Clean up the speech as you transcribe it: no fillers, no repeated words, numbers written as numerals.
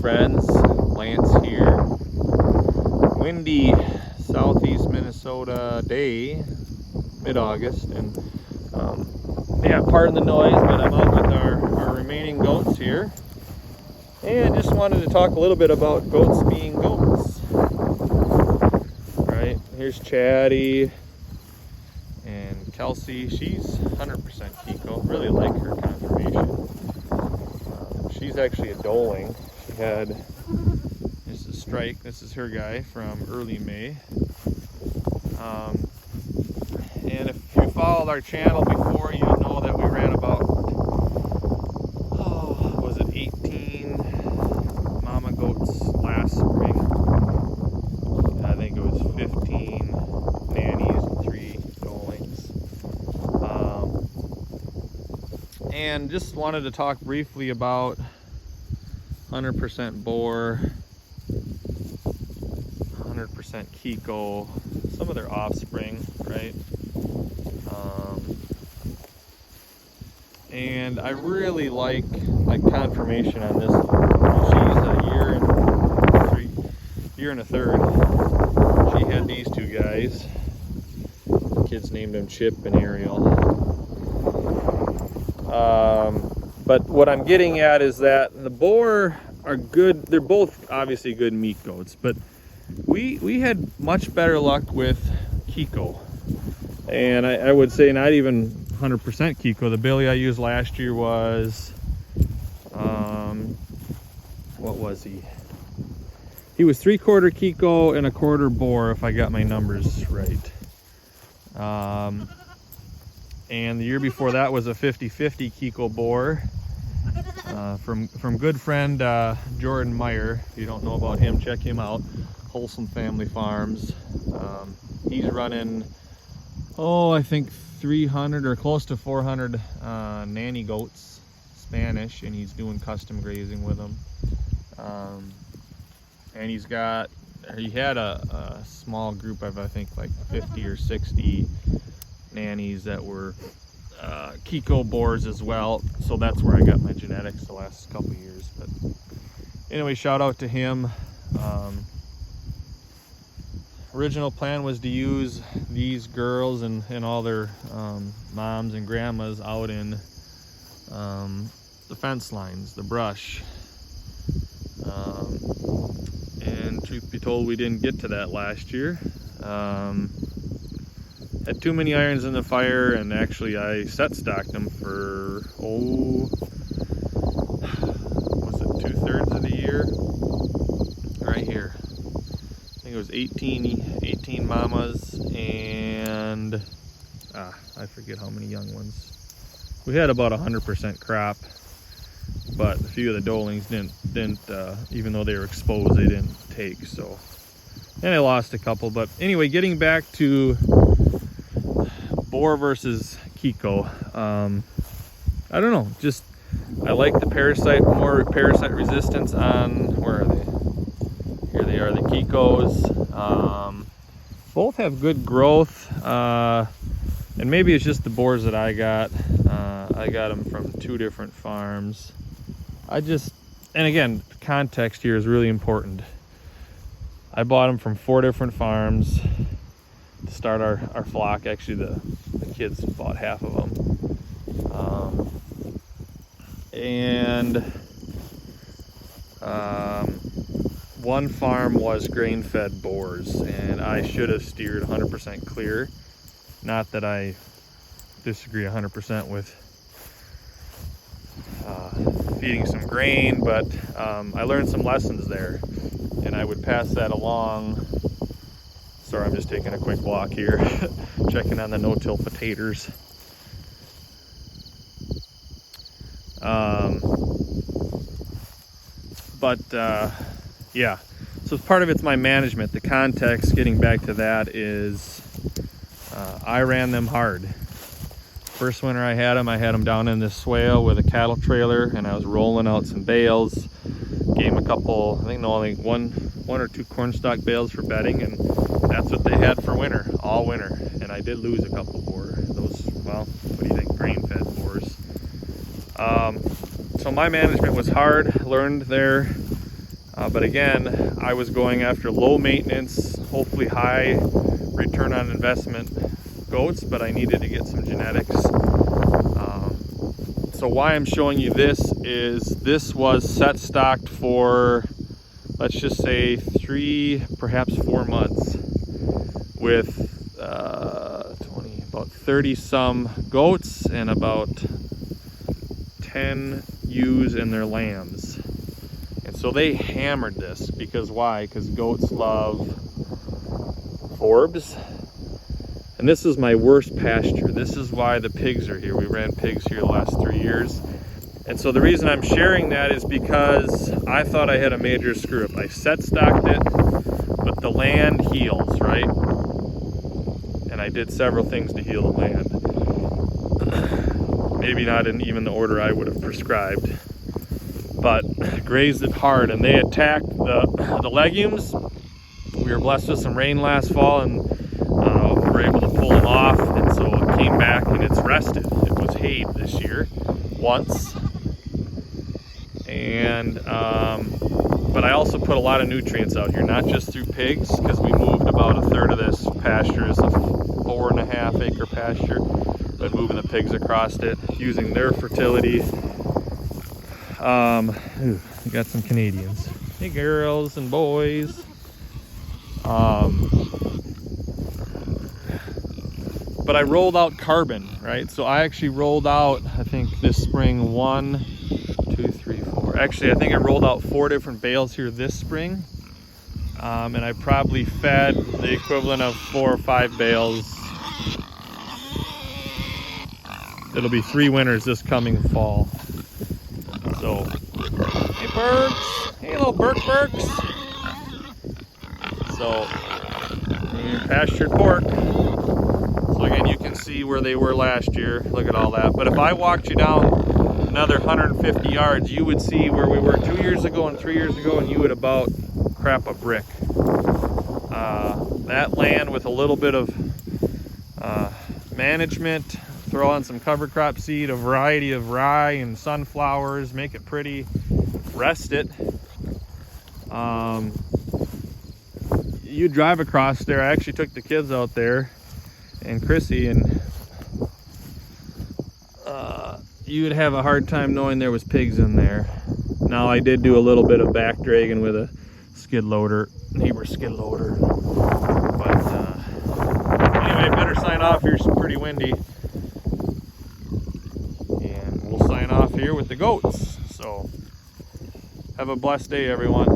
friends, Lance here. Windy southeast Minnesota day, mid-August, and yeah, pardon the noise, but I'm out with our remaining goats here, and just wanted to talk a little bit about goats being goats. Right, here's Chatty and Kelsey. She's 100% Kiko. Really like her conformation. She's actually a doeling. She had, this is Strike, this is her guy from early May. And if you followed our channel before, you know that we ran about, was it 18 mama goats last spring? I think it was 15 nannies and 3 doelings. And just wanted to talk briefly about 100% Boer, 100% Kiko, some of their offspring, right? And I really like conformation on this one. She's a year and a third. She had these 2 guys. The kids named them Chip and Ariel. But what I'm getting at is that the Boer are good. They're both obviously good meat goats, but we had much better luck with Kiko. And I would say not even 100% Kiko. The billy I used last year was, what was he? He was 3/4 Kiko and 1/4 Boer, if I got my numbers right. And the year before that was a 50-50 Kiko Boer from good friend Jordan Meyer. If you don't know about him, check him out. Wholesome Family Farms. He's running, I think 300 or close to 400 nanny goats, Spanish, and he's doing custom grazing with them. And he had a small group of, I think, like 50 or 60 nannies that were Kiko Boers as well. So that's where I got my genetics the last couple of years. But anyway, shout out to him. Original plan was to use these girls and all their moms and grandmas out in the fence lines, the brush. And truth be told, we didn't get to that last year. Had too many irons in the fire, and actually I set stocked them for, was it 2/3 of the year? Right here. I think it was 18 mamas and I forget how many young ones. We had about 100% crop, but a few of the doelings didn't even though they were exposed, they didn't take. So, and I lost a couple. But anyway, getting back to Boer versus Kiko, I don't know, just I like the more parasite resistance on, where are they? Here they are, the Kikos. Both have good growth, and maybe it's just the Boers that I got. I got them from 2 different farms. And again, context here is really important. I bought them from 4 different farms to start our flock. Actually, the kids bought half of them. One farm was grain-fed Boers, and I should have steered 100% clear. Not that I disagree 100% with feeding some grain, but I learned some lessons there, and I would pass that along. Sorry, I'm just taking a quick walk here, checking on the no-till potatoes. Yeah, so part of it's my management. The context, getting back to that, is I ran them hard. First winter I had them down in this swale with a cattle trailer, and I was rolling out some bales. Gave them a couple, I think only one or 2 cornstalk bales for bedding, and that's what they had for winter, all winter. And I did lose a couple Boer. Those, well, what do you think, grain-fed Boers. So my management was hard. Learned their But again, I was going after low maintenance, hopefully high return on investment goats, but I needed to get some genetics. So why I'm showing you this is this was set stocked for, let's just say 3, perhaps 4 months with 20, about 30 some goats and about 10 ewes and their lambs. And so they hammered this because why? Because goats love forbs. And this is my worst pasture. This is why the pigs are here. We ran pigs here the last 3 years. And so the reason I'm sharing that is because I thought I had a major screw up. I set stocked it, but the land heals, right? And I did several things to heal the land. Maybe not in even the order I would have prescribed, but grazed it hard, and they attacked the legumes. We were blessed with some rain last fall, and we were able to pull them off, and so it came back and it's rested. It was hayed this year once, and but I also put a lot of nutrients out here, not just through pigs, because we moved about 1/3 of this pasture. It's a 4.5 acre pasture, but moving the pigs across it, using their fertility. We got some Canadians. Hey girls and boys. But I rolled out carbon, right? So I actually rolled out, I think this spring, 1, 2, 3, 4. Actually, I think I rolled out 4 different bales here this spring. And I probably fed the equivalent of 4 or 5 bales. It'll be 3 winters this coming fall. So, hey Berks! Hey little Berks! So, pastured pork. So again, you can see where they were last year. Look at all that. But if I walked you down another 150 yards, you would see where we were 2 years ago and 3 years ago, and you would about crap a brick. That land with a little bit of management, throw on some cover crop seed, a variety of rye and sunflowers, make it pretty, rest it. You drive across there. I actually took the kids out there and Chrissy, and you would have a hard time knowing there was pigs in there. Now I did do a little bit of back dragging with a skid loader, neighbor skid loader. But anyway, better sign off here. It's pretty windy. And we'll sign off here with the goats. So have a blessed day, everyone.